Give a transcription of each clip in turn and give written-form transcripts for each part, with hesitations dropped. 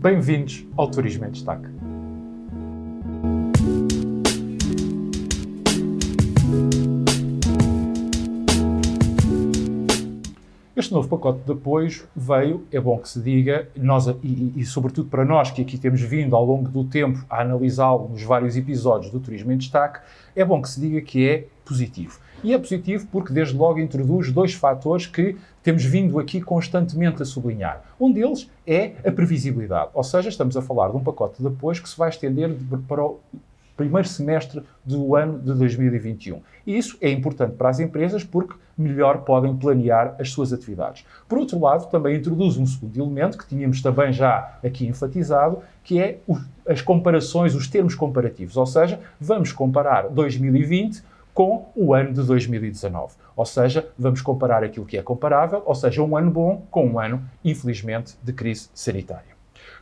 Bem-vindos ao Turismo em Destaque. Este novo pacote de apoios veio, é bom que se diga, sobretudo para nós que aqui temos vindo ao longo do tempo a analisá-lo nos vários episódios do Turismo em Destaque, é bom que se diga que é positivo. E é positivo porque desde logo introduz dois fatores que temos vindo aqui constantemente a sublinhar. Um deles é a previsibilidade, ou seja, estamos a falar de um pacote de apoios que se vai estender para o primeiro semestre do ano de 2021. E isso é importante para as empresas porque melhor podem planear as suas atividades. Por outro lado, também introduz um segundo elemento que tínhamos também já aqui enfatizado, que é as comparações, os termos comparativos. Ou seja, vamos comparar 2020 com o ano de 2019. Ou seja, vamos comparar aquilo que é comparável, ou seja, um ano bom com um ano, infelizmente, de crise sanitária.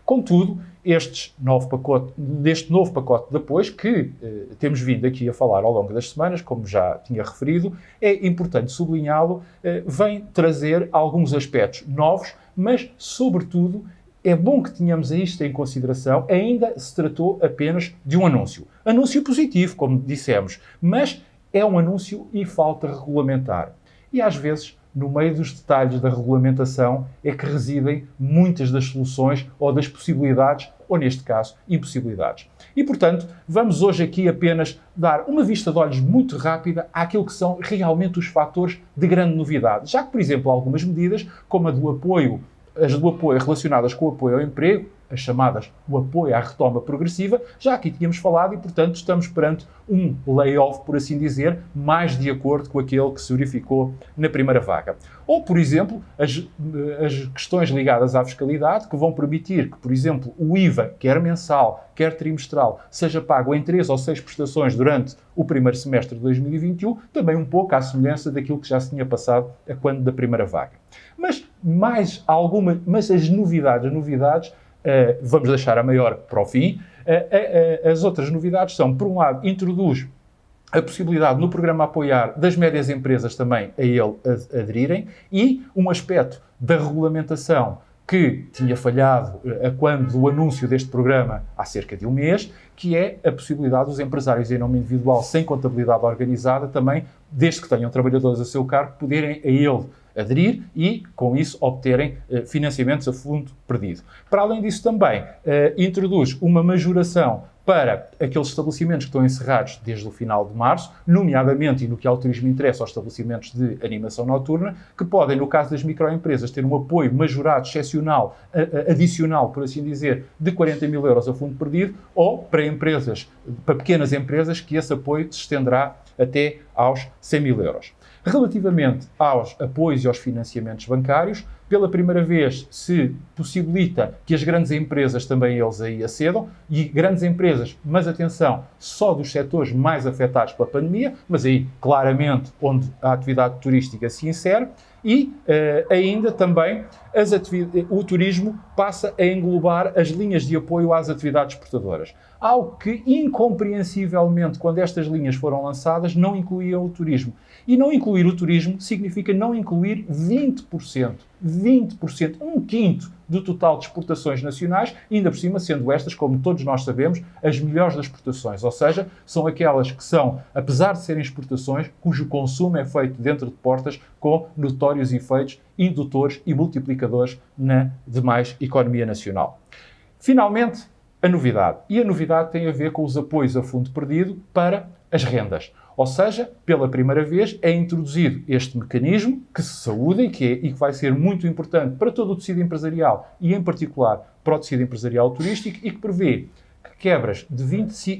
Contudo, deste novo pacote de apoios, que temos vindo aqui a falar ao longo das semanas, como já tinha referido, é importante sublinhá-lo, vem trazer alguns aspectos novos, mas, sobretudo, é bom que tenhamos isto em consideração, ainda se tratou apenas de um anúncio. Anúncio positivo, como dissemos, mas é um anúncio e falta regulamentar. E às vezes, no meio dos detalhes da regulamentação, é que residem muitas das soluções ou das possibilidades, ou neste caso, impossibilidades. E, portanto, vamos hoje aqui apenas dar uma vista de olhos muito rápida àquilo que são realmente os fatores de grande novidade. Já que, por exemplo, algumas medidas, como as do apoio relacionadas com o apoio ao emprego, as chamadas o apoio à retoma progressiva, já aqui tínhamos falado e, portanto, estamos perante um layoff, por assim dizer, mais de acordo com aquele que se verificou na primeira vaga. Ou, por exemplo, as questões ligadas à fiscalidade, que vão permitir que, por exemplo, o IVA, quer mensal, quer trimestral, seja pago em 3 ou 6 prestações durante o primeiro semestre de 2021, também um pouco à semelhança daquilo que já se tinha passado a quando da primeira vaga. Mas as novidades, vamos deixar a maior para o fim. As outras novidades são, por um lado, introduz a possibilidade no programa Apoiar das médias empresas também a ele aderirem e um aspecto da regulamentação que tinha falhado quando do anúncio deste programa há cerca de um mês, que é a possibilidade dos empresários em nome individual sem contabilidade organizada também, desde que tenham trabalhadores a seu cargo, poderem a ele aderir e, com isso, obterem financiamentos a fundo perdido. Para além disso, também introduz uma majoração para aqueles estabelecimentos que estão encerrados desde o final de março, nomeadamente, e no que ao turismo interessa, aos estabelecimentos de animação noturna, que podem, no caso das microempresas, ter um apoio majorado, excepcional, adicional, por assim dizer, de 40 mil euros a fundo perdido, ou para pequenas empresas, que esse apoio se estenderá até aos 100 mil euros. Relativamente aos apoios e aos financiamentos bancários, pela primeira vez se possibilita que as grandes empresas também eles aí acedam, e grandes empresas, mas atenção, só dos setores mais afetados pela pandemia, mas aí claramente onde a atividade turística se insere, e ainda também o turismo passa a englobar as linhas de apoio às atividades exportadoras. Algo que, incompreensivelmente, quando estas linhas foram lançadas, não incluíam o turismo. E não incluir o turismo significa não incluir 20%, um quinto do total de exportações nacionais, ainda por cima sendo estas, como todos nós sabemos, as melhores das exportações. Ou seja, são aquelas que são, apesar de serem exportações, cujo consumo é feito dentro de portas com notórios efeitos indutores e multiplicadores na demais economia nacional. Finalmente, a novidade. E a novidade tem a ver com os apoios a fundo perdido para as rendas. Ou seja, pela primeira vez é introduzido este mecanismo que se saúda e que vai ser muito importante para todo o tecido empresarial e, em particular, para o tecido empresarial turístico e que prevê que quebras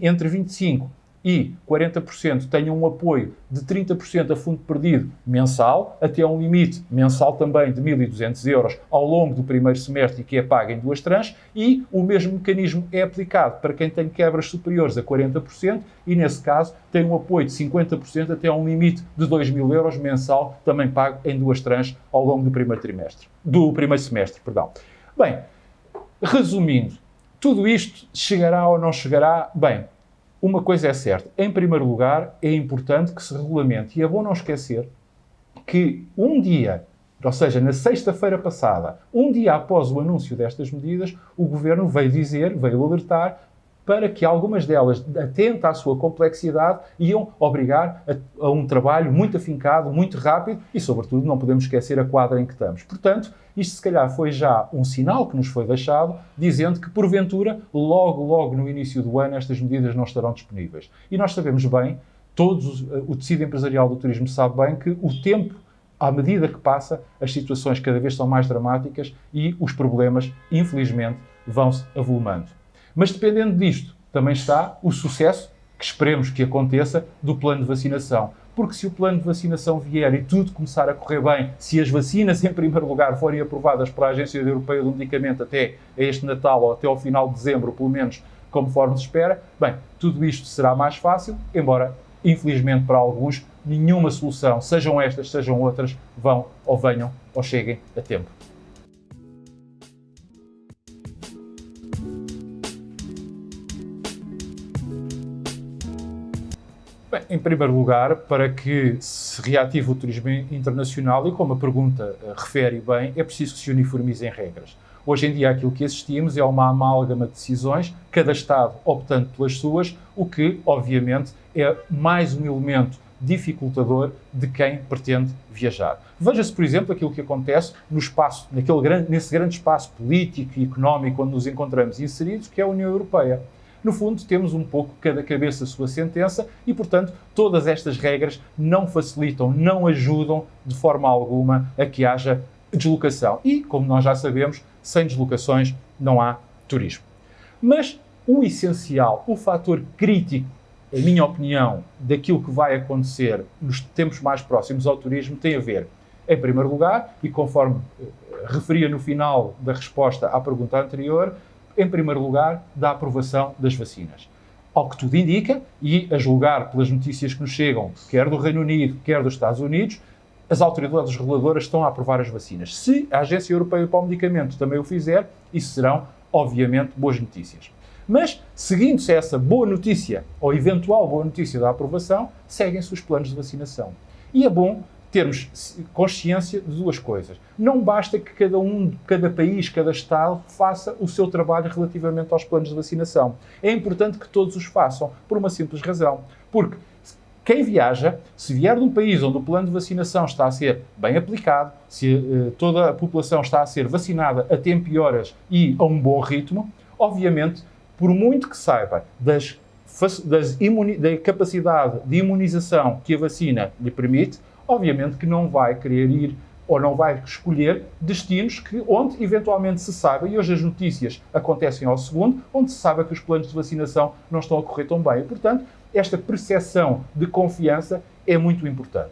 entre 25% e 40% tenham um apoio de 30% a fundo perdido mensal, até um limite mensal também de 1.200 euros ao longo do primeiro semestre e que é pago em 2 tranches, e o mesmo mecanismo é aplicado para quem tem quebras superiores a 40% e, nesse caso, tem um apoio de 50% até um limite de 2.000 euros mensal, também pago em 2 tranches ao longo do primeiro semestre. Bem, resumindo, tudo isto chegará ou não chegará? Bem, uma coisa é certa. Em primeiro lugar, é importante que se regulamente. E é bom não esquecer que um dia Ou seja, na sexta-feira passada, um dia após o anúncio destas medidas, o Governo veio alertar para que algumas delas, atenta à sua complexidade, iam obrigar a um trabalho muito afincado, muito rápido e, sobretudo, não podemos esquecer a quadra em que estamos. Portanto, isto se calhar foi já um sinal que nos foi deixado, dizendo que, porventura, logo no início do ano, estas medidas não estarão disponíveis. E nós sabemos bem, o tecido empresarial do turismo sabe bem que o tempo, à medida que passa, as situações cada vez são mais dramáticas e os problemas, infelizmente, vão-se avolumando. Mas dependendo disto, também está o sucesso, que esperemos que aconteça, do plano de vacinação. Porque se o plano de vacinação vier e tudo começar a correr bem, se as vacinas, em primeiro lugar, forem aprovadas pela Agência Europeia do Medicamento até este Natal ou até ao final de dezembro, pelo menos, conforme se espera, bem, tudo isto será mais fácil, embora, infelizmente para alguns, nenhuma solução, sejam estas, sejam outras, vão ou venham ou cheguem a tempo. Bem, em primeiro lugar, para que se reative o turismo internacional, e como a pergunta refere bem, é preciso que se uniformizem regras. Hoje em dia, aquilo que assistimos é uma amálgama de decisões, cada Estado optando pelas suas, o que, obviamente, é mais um elemento dificultador de quem pretende viajar. Veja-se, por exemplo, aquilo que acontece nesse grande espaço político e económico onde nos encontramos inseridos, que é a União Europeia. No fundo, temos um pouco cada cabeça a sua sentença e, portanto, todas estas regras não facilitam, não ajudam de forma alguma a que haja deslocação. E, como nós já sabemos, sem deslocações não há turismo. Mas o essencial, o fator crítico, em minha opinião, daquilo que vai acontecer nos tempos mais próximos ao turismo tem a ver, em primeiro lugar, e conforme referia no final da resposta à pergunta anterior, em primeiro lugar, da aprovação das vacinas. Ao que tudo indica, e a julgar pelas notícias que nos chegam, quer do Reino Unido, quer dos Estados Unidos, as autoridades reguladoras estão a aprovar as vacinas. Se a Agência Europeia para o Medicamento também o fizer, isso serão, obviamente, boas notícias. Mas, seguindo-se essa boa notícia, ou eventual boa notícia da aprovação, seguem-se os planos de vacinação. E é bom termos consciência de duas coisas. Não basta que cada país, cada Estado, faça o seu trabalho relativamente aos planos de vacinação. É importante que todos os façam, por uma simples razão. Porque quem viaja, se vier de um país onde o plano de vacinação está a ser bem aplicado, se toda a população está a ser vacinada a tempo e horas e a um bom ritmo, obviamente, por muito que saiba da capacidade de imunização que a vacina lhe permite, obviamente que não vai querer ir ou não vai escolher destinos onde eventualmente se saiba, e hoje as notícias acontecem ao segundo, onde se sabe que os planos de vacinação não estão a correr tão bem. E, portanto, esta percepção de confiança é muito importante.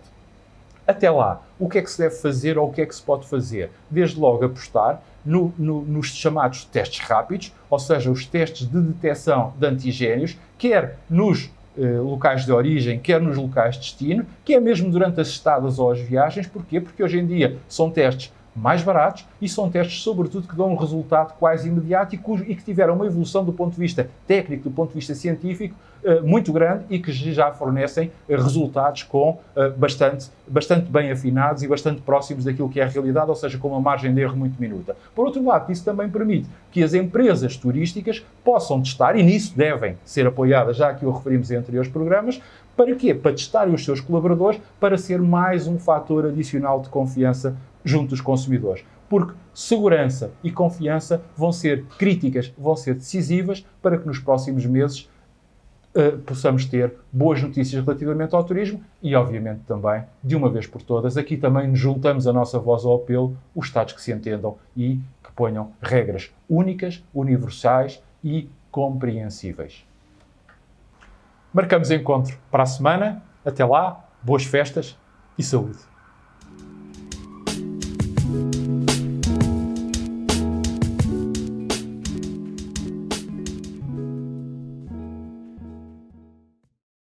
Até lá, o que é que se deve fazer ou o que é que se pode fazer? Desde logo apostar nos chamados testes rápidos, ou seja, os testes de detecção de antigénios, quer nos locais de origem, quer nos locais de destino, que é mesmo durante as estadas ou as viagens. Porquê? Porque hoje em dia são testes mais baratos e são testes, sobretudo, que dão um resultado quase imediato e que tiveram uma evolução do ponto de vista técnico, do ponto de vista científico, muito grande e que já fornecem resultados bastante bem afinados e bastante próximos daquilo que é a realidade, ou seja, com uma margem de erro muito minuta. Por outro lado, isso também permite que as empresas turísticas possam testar, e nisso devem ser apoiadas, já que o referimos em anteriores programas. Para quê? Para testarem os seus colaboradores, para ser mais um fator adicional de confiança junto dos consumidores. Porque segurança e confiança vão ser críticas, vão ser decisivas para que nos próximos meses possamos ter boas notícias relativamente ao turismo e, obviamente, também, de uma vez por todas, aqui também nos juntamos a nossa voz ao apelo, os Estados que se entendam e que ponham regras únicas, universais e compreensíveis. Marcamos encontro para a semana. Até lá, boas festas e saúde.